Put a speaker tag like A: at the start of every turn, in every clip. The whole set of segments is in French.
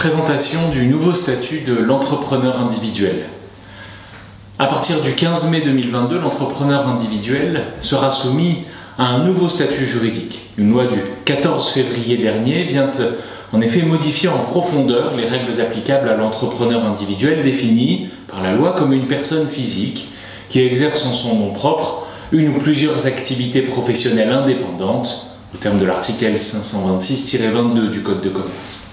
A: Présentation du nouveau statut de l'entrepreneur individuel. À partir du 15 mai 2022, l'entrepreneur individuel sera soumis à un nouveau statut juridique. Une loi du 14 février dernier vient en effet modifier en profondeur les règles applicables à l'entrepreneur individuel défini par la loi comme une personne physique qui exerce en son nom propre une ou plusieurs activités professionnelles indépendantes au terme de l'article L526-22 du Code de commerce.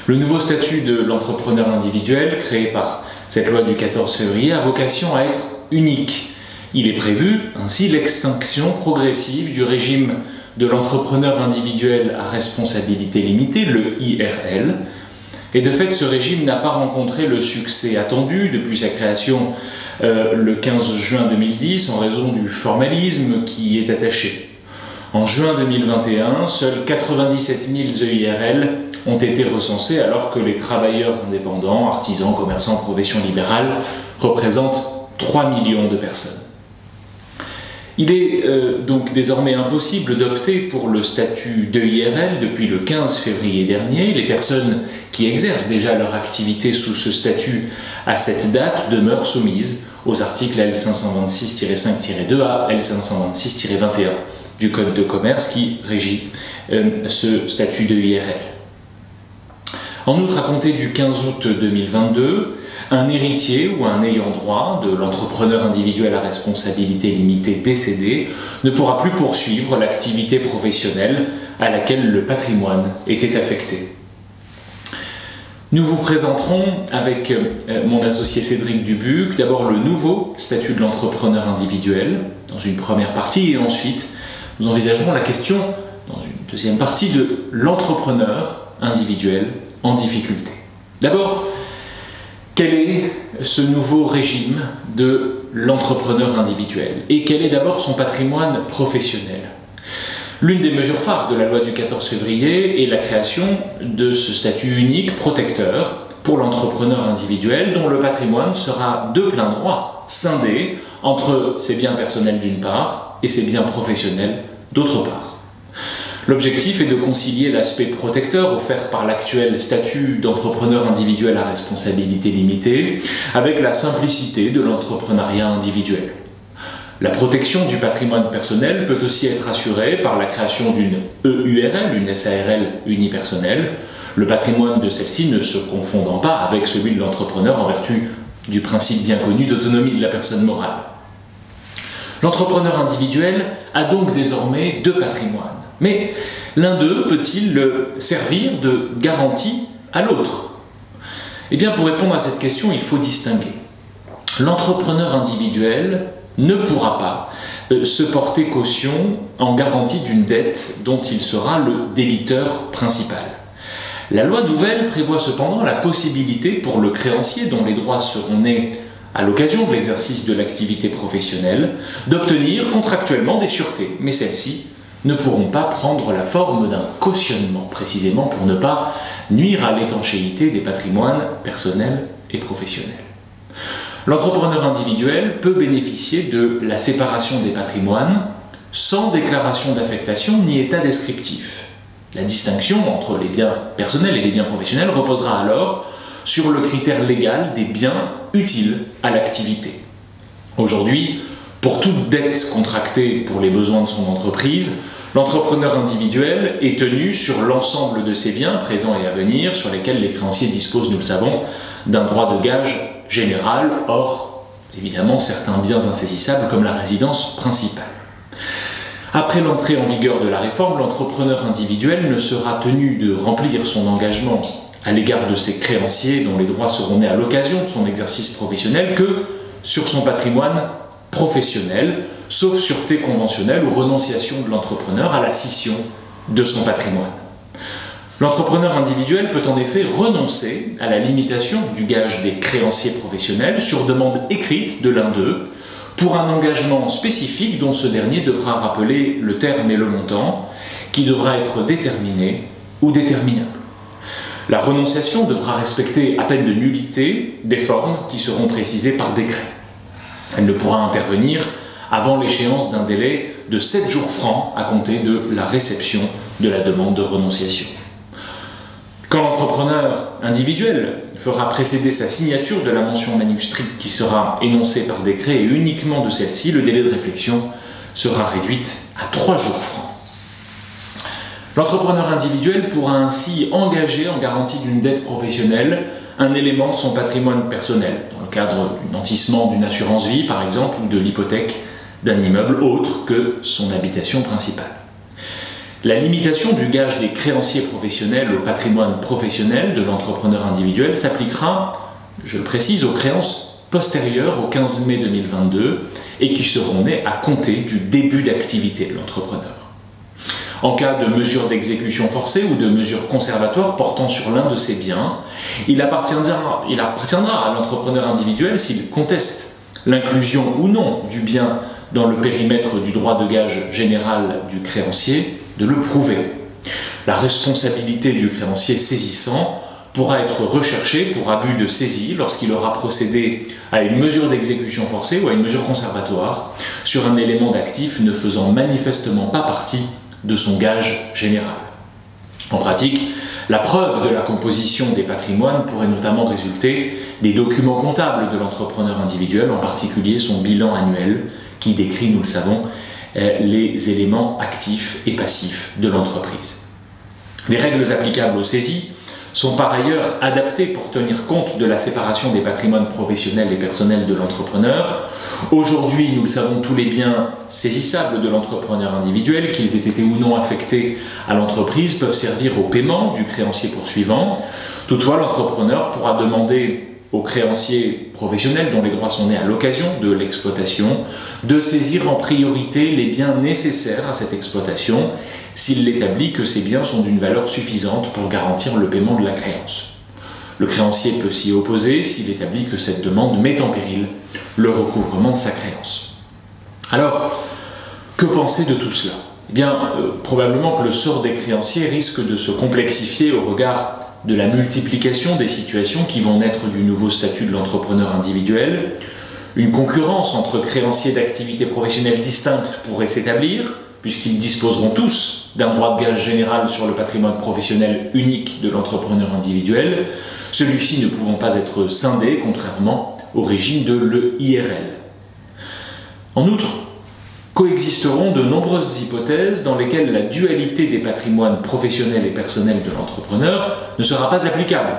A: Le nouveau statut de l'entrepreneur individuel, créé par cette loi du 14 février, a vocation à être unique. Il est prévu ainsi l'extinction progressive du régime de l'entrepreneur individuel à responsabilité limitée, le IRL, et de fait ce régime n'a pas rencontré le succès attendu depuis sa création le 15 juin 2010 en raison du formalisme qui y est attaché. En juin 2021, seuls 97 000 EIRL ont été recensés alors que les travailleurs indépendants, artisans, commerçants, professions libérales représentent 3 millions de personnes. Il est donc désormais impossible d'opter pour le statut d'EIRL depuis le 15 février dernier. Les personnes qui exercent déjà leur activité sous ce statut à cette date demeurent soumises aux articles L526-5-2 à L526-21 du Code de commerce qui régit ce statut d'EIRL. En outre, à compter du 15 août 2022, un héritier ou un ayant droit de l'entrepreneur individuel à responsabilité limitée décédé ne pourra plus poursuivre l'activité professionnelle à laquelle le patrimoine était affecté. Nous vous présenterons avec mon associé Cédric Dubuc d'abord le nouveau statut de l'entrepreneur individuel dans une première partie et ensuite nous envisagerons la question dans une deuxième partie de l'entrepreneur individuel en difficulté. D'abord, quel est ce nouveau régime de l'entrepreneur individuel et quel est d'abord son patrimoine professionnel? L'une des mesures phares de la loi du 14 février est la création de ce statut unique protecteur pour l'entrepreneur individuel dont le patrimoine sera de plein droit scindé entre ses biens personnels d'une part et ses biens professionnels d'autre part. L'objectif est de concilier l'aspect protecteur offert par l'actuel statut d'entrepreneur individuel à responsabilité limitée avec la simplicité de l'entrepreneuriat individuel. La protection du patrimoine personnel peut aussi être assurée par la création d'une EURL, une SARL unipersonnelle, le patrimoine de celle-ci ne se confondant pas avec celui de l'entrepreneur en vertu du principe bien connu d'autonomie de la personne morale. L'entrepreneur individuel a donc désormais deux patrimoines. Mais l'un d'eux peut-il servir de garantie à l'autre? Eh bien, pour répondre à cette question, il faut distinguer. L'entrepreneur individuel ne pourra pas se porter caution en garantie d'une dette dont il sera le débiteur principal. La loi nouvelle prévoit cependant la possibilité pour le créancier dont les droits seront nés à l'occasion de l'exercice de l'activité professionnelle d'obtenir contractuellement des sûretés, mais celles-ci ne pourront pas prendre la forme d'un cautionnement, précisément pour ne pas nuire à l'étanchéité des patrimoines personnels et professionnels. L'entrepreneur individuel peut bénéficier de la séparation des patrimoines sans déclaration d'affectation ni état descriptif. La distinction entre les biens personnels et les biens professionnels reposera alors sur le critère légal des biens utiles à l'activité. Aujourd'hui, pour toute dette contractée pour les besoins de son entreprise, l'entrepreneur individuel est tenu sur l'ensemble de ses biens présents et à venir sur lesquels les créanciers disposent, nous le savons, d'un droit de gage général, or, évidemment, certains biens insaisissables comme la résidence principale. Après l'entrée en vigueur de la réforme, l'entrepreneur individuel ne sera tenu de remplir son engagement à l'égard de ses créanciers dont les droits seront nés à l'occasion de son exercice professionnel que sur son patrimoine professionnel, sauf sûreté conventionnelle ou renonciation de l'entrepreneur à la scission de son patrimoine. L'entrepreneur individuel peut en effet renoncer à la limitation du gage des créanciers professionnels sur demande écrite de l'un d'eux pour un engagement spécifique dont ce dernier devra rappeler le terme et le montant qui devra être déterminé ou déterminable. La renonciation devra respecter à peine de nullité des formes qui seront précisées par décret. Elle ne pourra intervenir avant l'échéance d'un délai de 7 jours francs à compter de la réception de la demande de renonciation. Quand l'entrepreneur individuel fera précéder sa signature de la mention manuscrite qui sera énoncée par décret et uniquement de celle-ci, le délai de réflexion sera réduit à 3 jours francs. L'entrepreneur individuel pourra ainsi engager en garantie d'une dette professionnelle un élément de son patrimoine personnel, dans le cadre du nantissement d'une assurance vie par exemple, ou de l'hypothèque d'un immeuble autre que son habitation principale. La limitation du gage des créanciers professionnels au patrimoine professionnel de l'entrepreneur individuel s'appliquera, je le précise, aux créances postérieures au 15 mai 2022 et qui seront nées à compter du début d'activité de l'entrepreneur. En cas de mesure d'exécution forcée ou de mesure conservatoire portant sur l'un de ses biens, il appartiendra à l'entrepreneur individuel, s'il conteste l'inclusion ou non du bien dans le périmètre du droit de gage général du créancier, de le prouver. La responsabilité du créancier saisissant pourra être recherchée pour abus de saisie lorsqu'il aura procédé à une mesure d'exécution forcée ou à une mesure conservatoire sur un élément d'actif ne faisant manifestement pas partie de son gage général. En pratique, la preuve de la composition des patrimoines pourrait notamment résulter des documents comptables de l'entrepreneur individuel, en particulier son bilan annuel qui décrit, nous le savons, les éléments actifs et passifs de l'entreprise. Les règles applicables aux saisies sont par ailleurs adaptées pour tenir compte de la séparation des patrimoines professionnels et personnels de l'entrepreneur. Aujourd'hui, nous le savons, tous les biens saisissables de l'entrepreneur individuel, qu'ils aient été ou non affectés à l'entreprise, peuvent servir au paiement du créancier poursuivant. Toutefois, l'entrepreneur pourra demander aux créanciers professionnels dont les droits sont nés à l'occasion de l'exploitation de saisir en priorité les biens nécessaires à cette exploitation s'il établit que ces biens sont d'une valeur suffisante pour garantir le paiement de la créance. Le créancier peut s'y opposer s'il établit que cette demande met en péril le recouvrement de sa créance. Alors, que penser de tout cela? Eh bien, probablement que le sort des créanciers risque de se complexifier au regard de la multiplication des situations qui vont naître du nouveau statut de l'entrepreneur individuel. Une concurrence entre créanciers d'activités professionnelles distinctes pourrait s'établir, puisqu'ils disposeront tous d'un droit de gage général sur le patrimoine professionnel unique de l'entrepreneur individuel, celui-ci ne pouvant pas être scindé, contrairement au régime de l'EIRL. En outre, coexisteront de nombreuses hypothèses dans lesquelles la dualité des patrimoines professionnels et personnels de l'entrepreneur ne sera pas applicable.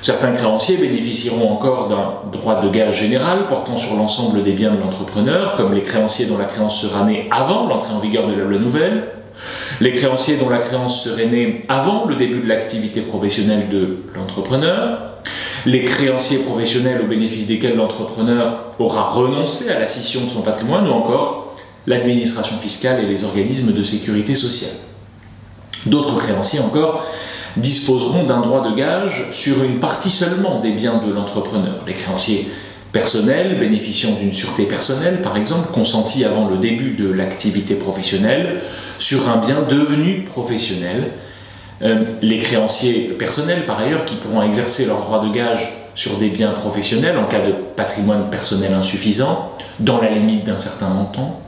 A: Certains créanciers bénéficieront encore d'un droit de gage général portant sur l'ensemble des biens de l'entrepreneur, comme les créanciers dont la créance sera née avant l'entrée en vigueur de la loi nouvelle, les créanciers dont la créance serait née avant le début de l'activité professionnelle de l'entrepreneur, les créanciers professionnels au bénéfice desquels l'entrepreneur aura renoncé à la scission de son patrimoine, ou encore l'administration fiscale et les organismes de sécurité sociale. D'autres créanciers encore disposeront d'un droit de gage sur une partie seulement des biens de l'entrepreneur. Les créanciers personnels bénéficiant d'une sûreté personnelle, par exemple, consentie avant le début de l'activité professionnelle, sur un bien devenu professionnel. Les créanciers personnels, par ailleurs, qui pourront exercer leur droit de gage sur des biens professionnels en cas de patrimoine personnel insuffisant, dans la limite d'un certain montant,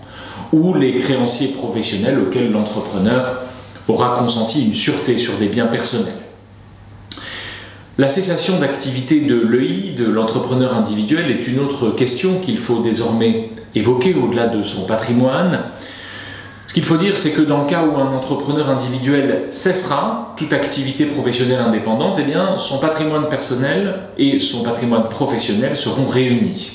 A: ou les créanciers professionnels auxquels l'entrepreneur aura consenti une sûreté sur des biens personnels. La cessation d'activité de l'EI, de l'entrepreneur individuel, est une autre question qu'il faut désormais évoquer au-delà de son patrimoine. Ce qu'il faut dire, c'est que dans le cas où un entrepreneur individuel cessera toute activité professionnelle indépendante, eh bien, son patrimoine personnel et son patrimoine professionnel seront réunis.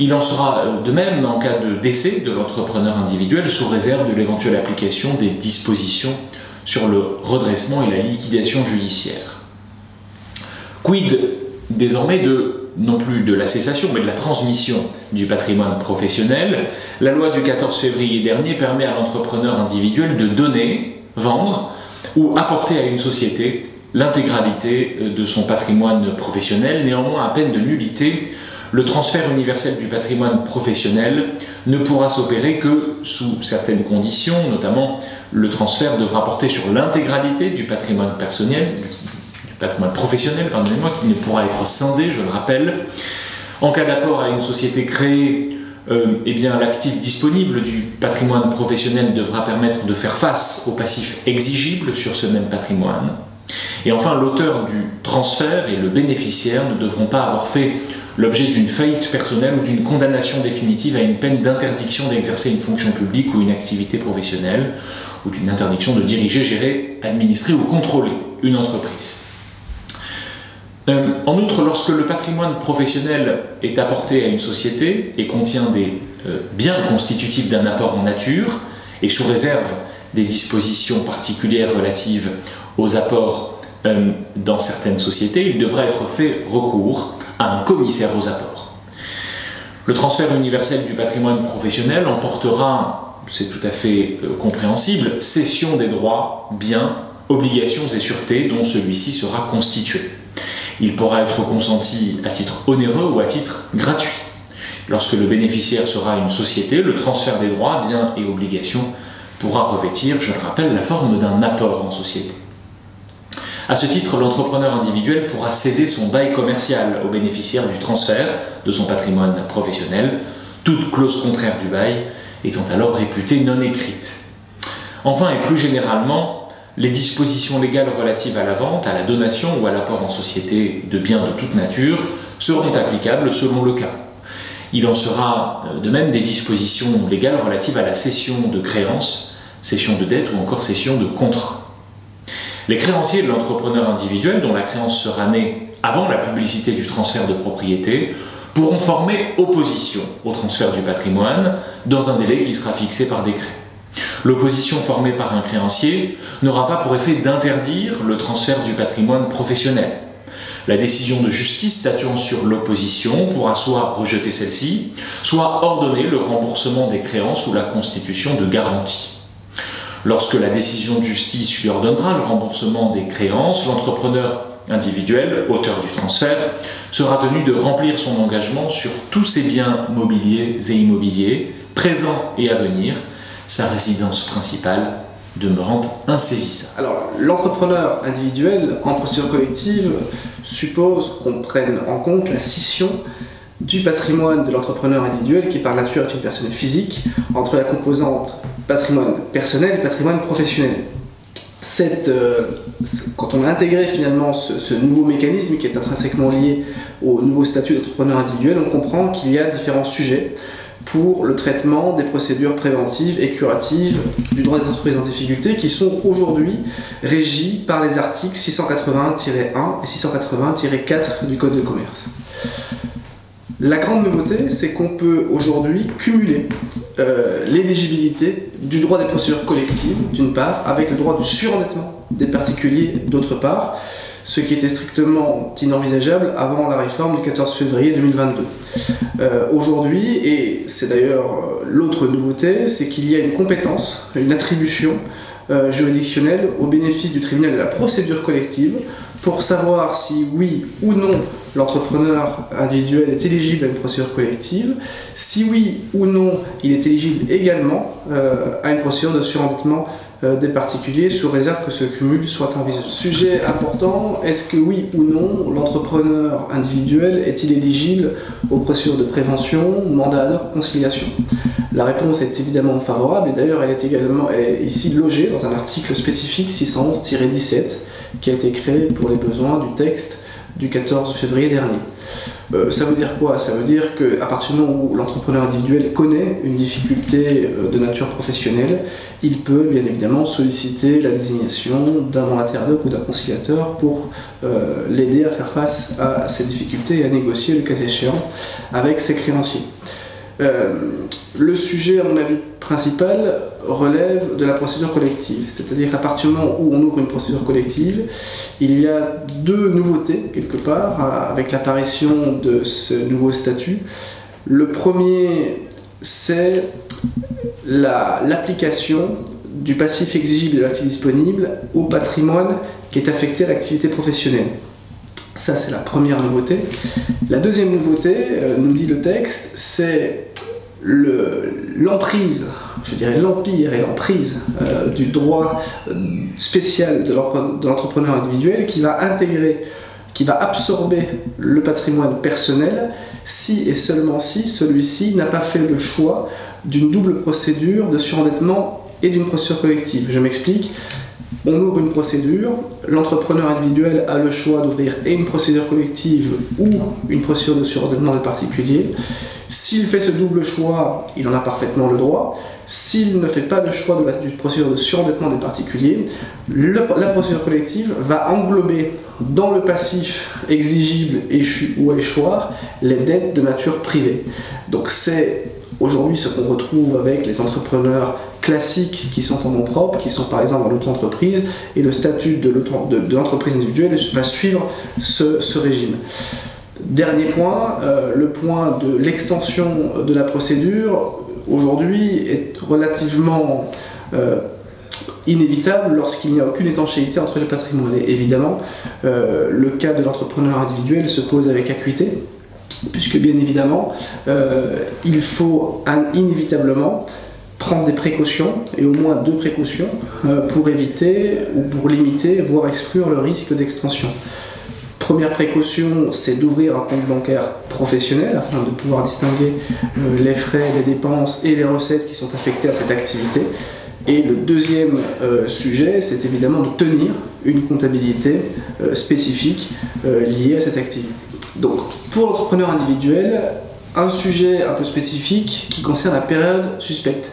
A: Il en sera de même en cas de décès de l'entrepreneur individuel, sous réserve de l'éventuelle application des dispositions sur le redressement et la liquidation judiciaire. Quid désormais non plus de la cessation, mais de la transmission du patrimoine professionnel? La loi du 14 février dernier permet à l'entrepreneur individuel de donner, vendre ou apporter à une société l'intégralité de son patrimoine professionnel. Néanmoins, à peine de nullité, le transfert universel du patrimoine professionnel ne pourra s'opérer que sous certaines conditions, notamment le transfert devra porter sur l'intégralité du patrimoine personnel, du patrimoine professionnel, pardonnez-moi, qui ne pourra être scindé, je le rappelle. En cas d'apport à une société créée, eh bien, l'actif disponible du patrimoine professionnel devra permettre de faire face aux passifs exigibles sur ce même patrimoine. Et enfin, l'auteur du transfert et le bénéficiaire ne devront pas avoir fait l'objet d'une faillite personnelle ou d'une condamnation définitive à une peine d'interdiction d'exercer une fonction publique ou une activité professionnelle, ou d'une interdiction de diriger, gérer, administrer ou contrôler une entreprise. En outre, lorsque le patrimoine professionnel est apporté à une société et contient des biens constitutifs d'un apport en nature, et sous réserve des dispositions particulières relatives aux apports dans certaines sociétés, il devra être fait recours à un commissaire aux apports. Le transfert universel du patrimoine professionnel emportera, c'est tout à fait compréhensible, cession des droits, biens, obligations et sûretés dont celui-ci sera constitué. Il pourra être consenti à titre onéreux ou à titre gratuit. Lorsque le bénéficiaire sera une société, le transfert des droits, biens et obligations pourra revêtir, je le rappelle, la forme d'un apport en société. À ce titre, l'entrepreneur individuel pourra céder son bail commercial au bénéficiaire du transfert de son patrimoine professionnel, toute clause contraire du bail étant alors réputée non écrite. Enfin et plus généralement, les dispositions légales relatives à la vente, à la donation ou à l'apport en société de biens de toute nature seront applicables selon le cas. Il en sera de même des dispositions légales relatives à la cession de créances, cession de dettes ou encore cession de contrats. Les créanciers de l'entrepreneur individuel, dont la créance sera née avant la publicité du transfert de propriété, pourront former opposition au transfert du patrimoine dans un délai qui sera fixé par décret. L'opposition formée par un créancier n'aura pas pour effet d'interdire le transfert du patrimoine professionnel. La décision de justice statuant sur l'opposition pourra soit rejeter celle-ci, soit ordonner le remboursement des créances ou la constitution de garanties. Lorsque la décision de justice lui ordonnera le remboursement des créances, l'entrepreneur individuel, auteur du transfert, sera tenu de remplir son engagement sur tous ses biens mobiliers et immobiliers, présents et à venir, sa résidence principale demeurant insaisissable.
B: Alors, l'entrepreneur individuel en procédure collective suppose qu'on prenne en compte la scission du patrimoine de l'entrepreneur individuel, qui par nature est une personne physique, entre la composante patrimoine personnel et patrimoine professionnel. Quand on a intégré finalement ce nouveau mécanisme qui est intrinsèquement lié au nouveau statut d'entrepreneur individuel, on comprend qu'il y a différents sujets pour le traitement des procédures préventives et curatives du droit des entreprises en difficulté qui sont aujourd'hui régis par les articles 681-1 et 680-4 du Code de commerce. La grande nouveauté, c'est qu'on peut aujourd'hui cumuler l'éligibilité du droit des procédures collectives, d'une part, avec le droit du surendettement des particuliers, d'autre part, ce qui était strictement inenvisageable avant la réforme du 14 février 2022. Aujourd'hui, et c'est d'ailleurs l'autre nouveauté, c'est qu'il y a une compétence, une attribution juridictionnelle au bénéfice du tribunal de la procédure collective pour savoir si oui ou non l'entrepreneur individuel est éligible à une procédure collective, si oui ou non il est éligible également à une procédure de surendettement des particuliers, sous réserve que ce cumul soit envisagé. Sujet important, est-ce que oui ou non l'entrepreneur individuel est-il éligible aux procédures de prévention, mandat ad hoc, conciliation? La réponse est évidemment favorable, et d'ailleurs elle est ici logée dans un article spécifique 611-17 qui a été créé pour les besoins du texte du 14 février dernier. Ça veut dire quoi? Ça veut dire qu'à partir du moment où l'entrepreneur individuel connaît une difficulté de nature professionnelle, il peut bien évidemment solliciter la désignation d'un mandataire ad hoc ou d'un conciliateur pour l'aider à faire face à ces difficultés et à négocier le cas échéant avec ses créanciers. Le sujet, à mon avis, principal relève de la procédure collective, c'est-à-dire qu'à partir du moment où on ouvre une procédure collective, il y a deux nouveautés, quelque part, avec l'apparition de ce nouveau statut. Le premier, c'est l'application du passif exigible de l'actif disponible au patrimoine qui est affecté à l'activité professionnelle. Ça, c'est la première nouveauté. La deuxième nouveauté, nous dit le texte, c'est l'emprise, je dirais l'empire et l'emprise du droit spécial de l'entrepreneur individuel qui va intégrer, qui va absorber le patrimoine personnel si et seulement si celui-ci n'a pas fait le choix d'une double procédure de surendettement et d'une procédure collective. Je m'explique. On ouvre une procédure, l'entrepreneur individuel a le choix d'ouvrir et une procédure collective ou une procédure de surendettement des particuliers. S'il fait ce double choix, il en a parfaitement le droit. S'il ne fait pas le choix de la procédure de surendettement des particuliers, la procédure collective va englober dans le passif exigible, échu ou à échoir, les dettes de nature privée. Donc c'est aujourd'hui ce qu'on retrouve avec les entrepreneurs classiques qui sont en nom propre, qui sont par exemple en auto-entreprise, et le statut de l'entreprise individuelle va suivre ce régime. Dernier point, le point de l'extension de la procédure, aujourd'hui, est relativement inévitable lorsqu'il n'y a aucune étanchéité entre les patrimoines. Et évidemment, le cas de l'entrepreneur individuel se pose avec acuité, puisque bien évidemment, il faut inévitablement prendre des précautions, et au moins 2 précautions, pour éviter ou pour limiter, voire exclure le risque d'extension. Première précaution, c'est d'ouvrir un compte bancaire professionnel afin de pouvoir distinguer les frais, les dépenses et les recettes qui sont affectées à cette activité. Et le deuxième sujet, c'est évidemment de tenir une comptabilité spécifique liée à cette activité. Donc, pour l'entrepreneur individuel, un sujet un peu spécifique qui concerne la période suspecte.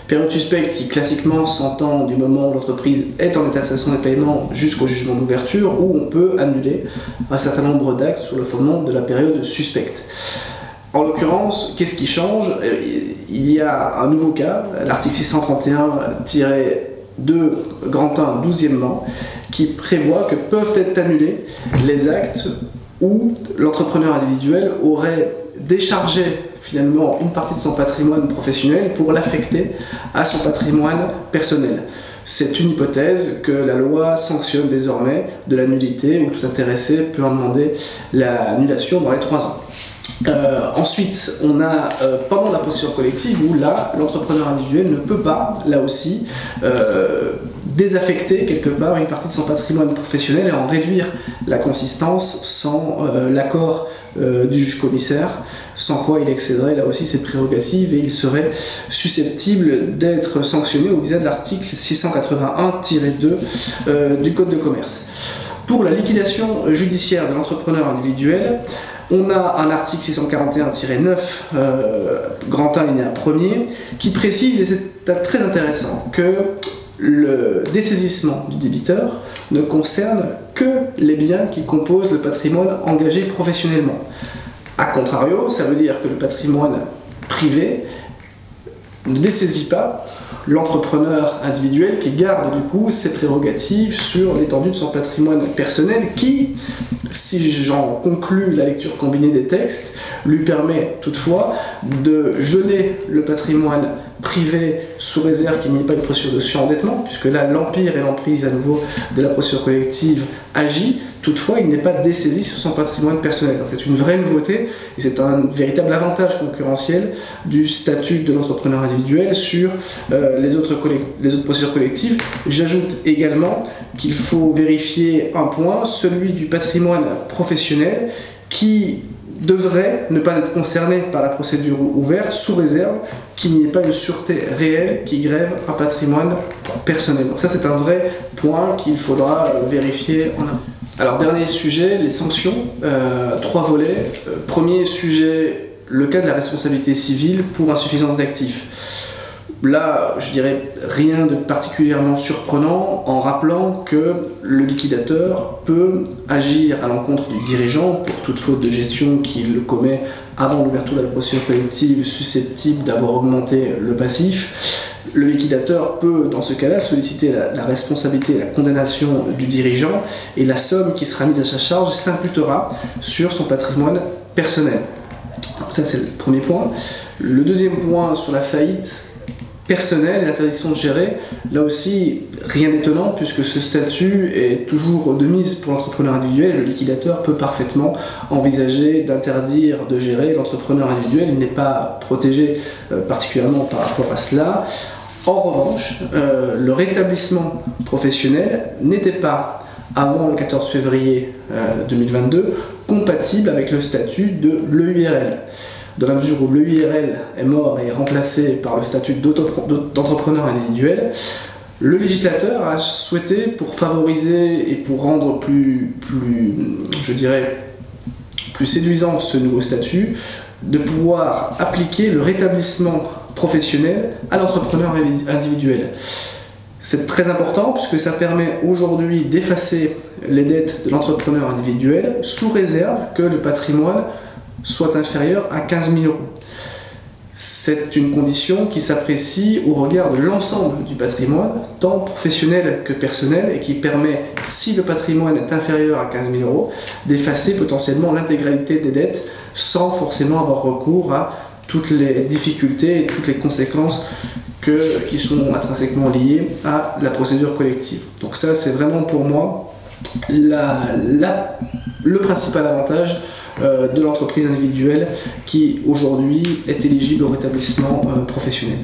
B: Période suspecte qui classiquement s'entend du moment où l'entreprise est en état de cessation des paiements jusqu'au jugement d'ouverture, où on peut annuler un certain nombre d'actes sur le fondement de la période suspecte. En l'occurrence, qu'est-ce qui change? Il y a un nouveau cas, l'article 631-2 grand 1 12e, qui prévoit que peuvent être annulés les actes où l'entrepreneur individuel aurait déchargé finalement une partie de son patrimoine professionnel pour l'affecter à son patrimoine personnel. C'est une hypothèse que la loi sanctionne désormais de la nullité, où tout intéressé peut en demander l'annulation dans les 3 ans. Ensuite, on a pendant la procédure collective où là, l'entrepreneur individuel ne peut pas, là aussi, désaffecter quelque part une partie de son patrimoine professionnel et en réduire la consistance sans l'accord du juge commissaire, sans quoi il excéderait là aussi ses prérogatives et il serait susceptible d'être sanctionné au visé de l'article 681-2 du Code de commerce. Pour la liquidation judiciaire de l'entrepreneur individuel, on a un article 641-9, grand 1 alinéa 1er, qui précise, et c'est très intéressant, que le dessaisissement du débiteur ne concerne que les biens qui composent le patrimoine engagé professionnellement. A contrario, ça veut dire que le patrimoine privé ne dessaisit pas l'entrepreneur individuel qui garde du coup ses prérogatives sur l'étendue de son patrimoine personnel qui, si j'en conclus la lecture combinée des textes, lui permet toutefois de geler le patrimoine privé sous réserve qu'il n'y ait pas une procédure de surendettement, puisque là l'empire et l'emprise à nouveau de la procédure collective agit. Toutefois, il n'est pas dessaisi sur son patrimoine personnel. C'est une vraie nouveauté et c'est un véritable avantage concurrentiel du statut de l'entrepreneur individuel sur les autres procédures collectives. J'ajoute également qu'il faut vérifier un point, celui du patrimoine professionnel qui devrait ne pas être concerné par la procédure ouverte sous réserve qu'il n'y ait pas une sûreté réelle qui grève un patrimoine personnel. Donc ça c'est un vrai point qu'il faudra vérifier en amont. Alors dernier sujet, les sanctions, 3 volets. Premier sujet, le cas de la responsabilité civile pour insuffisance d'actifs. Là, je dirais rien de particulièrement surprenant en rappelant que le liquidateur peut agir à l'encontre du dirigeant pour toute faute de gestion qu'il commet avant l'ouverture de la procédure collective susceptible d'avoir augmenté le passif. Le liquidateur peut, dans ce cas-là, solliciter la responsabilité et la condamnation du dirigeant et la somme qui sera mise à sa charge s'imputera sur son patrimoine personnel. Ça, c'est le premier point. Le deuxième point sur la faillite personnelle et l'interdiction de gérer, là aussi, rien d'étonnant puisque ce statut est toujours de mise pour l'entrepreneur individuel et le liquidateur peut parfaitement envisager d'interdire de gérer l'entrepreneur individuel. Il n'est pas protégé particulièrement par rapport à cela. En revanche, le rétablissement professionnel n'était pas, avant le 14 février 2022, compatible avec le statut de l'EURL. Dans la mesure où l'EURL est mort et est remplacé par le statut d'entrepreneur individuel, Le législateur a souhaité, pour favoriser et pour rendre plus séduisant ce nouveau statut, de pouvoir appliquer le rétablissement professionnel à l'entrepreneur individuel. C'est très important puisque ça permet aujourd'hui d'effacer les dettes de l'entrepreneur individuel sous réserve que le patrimoine soit inférieur à 15 000 €. C'est une condition qui s'apprécie au regard de l'ensemble du patrimoine, tant professionnel que personnel, et qui permet, si le patrimoine est inférieur à 15 000 €, d'effacer potentiellement l'intégralité des dettes sans forcément avoir recours à toutes les difficultés et toutes les conséquences qui sont intrinsèquement liées à la procédure collective. Donc ça, c'est vraiment pour moi le principal avantage de l'entreprise individuelle qui aujourd'hui est éligible au rétablissement professionnel.